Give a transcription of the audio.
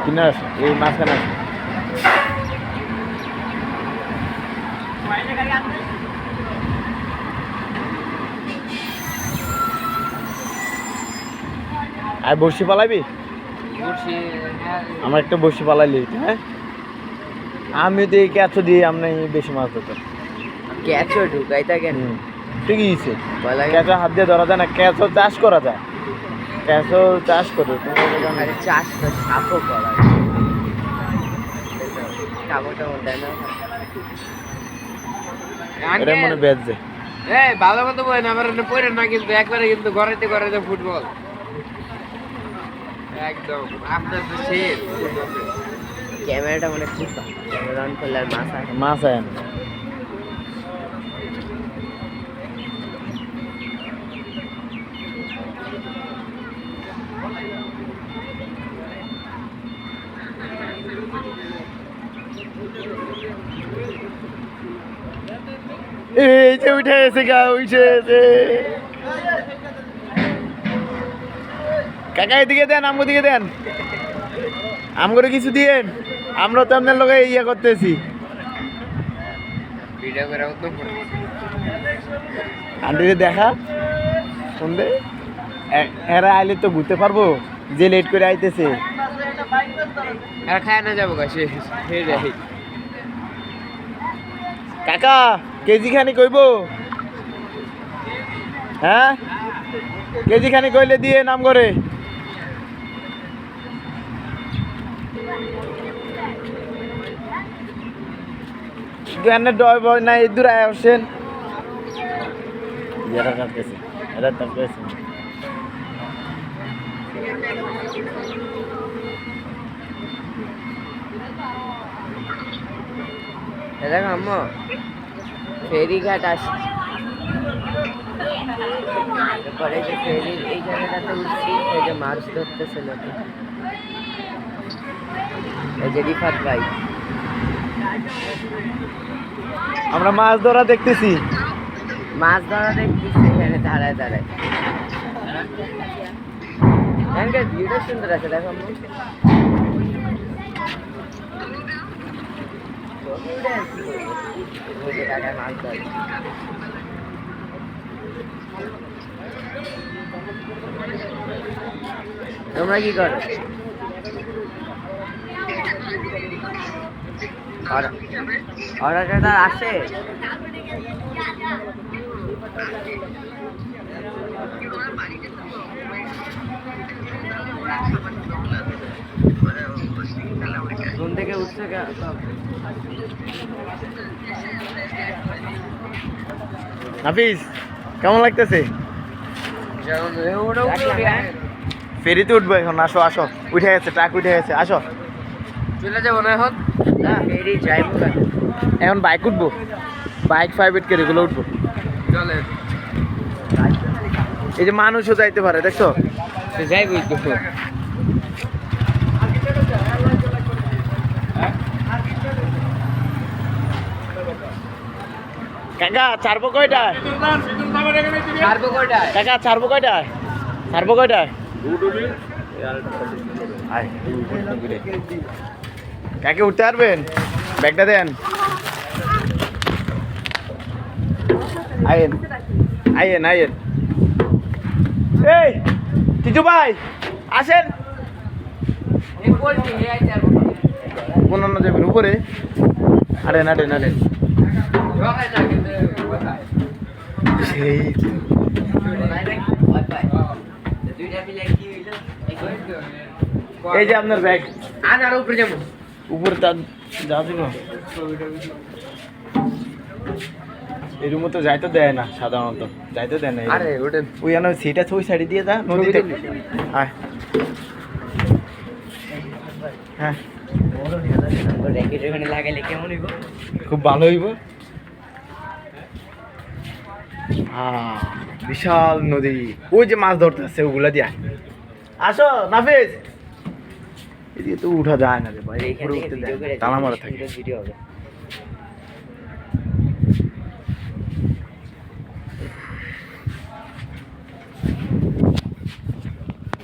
কিনে আছে এই মাঝখানে আছে। আর বড়শি পালাবি? আমার একটা বড়শি পালাইলি, হ্যাঁ? আমি তো এই ক্যাচও দিয়ে আমরা বেশি মাছ ধরতাম। ক্যাচও ঢুকাই থাকে না, ঠিকই আছে। ক্যাচও হাত দিয়ে ধরা যায় না, ক্যাচও চাষ করা যায়, ক্যাচও চাষ করে। আরে চাষ তো সাপও করা সাপটা মনে না এটা মনে বেচছে। এই ভালো মতো বলেন, আমার পড়ে না কিন্তু একবারে কিন্তু ঘরেতে ঘরেতে ফুটবল একদম আপনার তো শেষ। ক্যামেরাটা মানে খুব ক্যামেরা অন করলে আর মাছ আয় না। এই যে উঠে এসে গা উঠে এসে কাকা এদিকে দেন, আমগো দিকে দেন, আমগো কিছু দিয়েন, আমরা তো আপনার লোকে ইয়ে করতেছি। আন্টিরে দেখা শুনবে, এরা আইলে তো ঘুরতে পারবো, যে লেট করে আইতেছে। খায় না যাবো কাকা কেজি খানি কইব? হ্যাঁ কেজি খানি কইলে দিয়ে নাম করে। না দূর আয় আসেন, এরা কাটতেছে, এরা কাটতেছে। দেখো আম্মা ফেরিঘাট আসছে, তারপরে যে ফেরি এই জায়গাটাতে উঠছি, এই যে মাছ ধরতেছে নাকি, এই যে রিফাত ভাই। আমরা মাছ ধরা দেখতেছি, মাছ ধরা দেখতেছি এখানে দাঁড়ায় দাঁড়ায়। এখানকার ভিউটা সুন্দর আছে, দেখো আম্মা। মাছ ধরে তোমরা কি করো? অর্ডার আসে? কোন থেকে উঠছে? হাফিজ কেমন লাগতেছে? ফেরিতে উঠবো এখন, আসো আসো, উঠে গেছে, ট্রাক উঠে গেছে, আসো। চলে যাবো না এখন? না ফেরি যাইবো না এখন, বাইক উঠবো, বাইক 5 করে এগুলো উঠবো। চলে এই যে মানুষও যাইতে পারে, দেখছো? যাইবো তো। কাকা ছাড়বো কয়টায়? কাকা ছাড়বো কয়টায়? ছাড়বো কয়টায়? কাকে উঠতে পারবেন? ব্যাগটা দেন, আইন আইন আইন। এই টিটু ভাই আসেন। কোন যাবেন উপরে? আরেন আরেন আরেন। সেই এই যে আপনার ব্যাগ, আর উপরে যাবো, উপরে তার যা ছিল এই রুমে তো যাইতে দেয় না, সাধারণত যাইতে দেয় না। আরে ওটা ওই সিট আছে, ওই সাইডে দিয়ে যা নদীতে। আয় হ্যাঁ, লাগাইলে কেমন হইব? খুব ভালো হইব। বিশাল নদী, ওই যে মাছ ধরতে আসছে ওগুলা দিয়া। আসো নাফিজ, এদিকে তো উঠা যায় না রে ভাই, তালা মারা থাকে। ভিডিও হবে।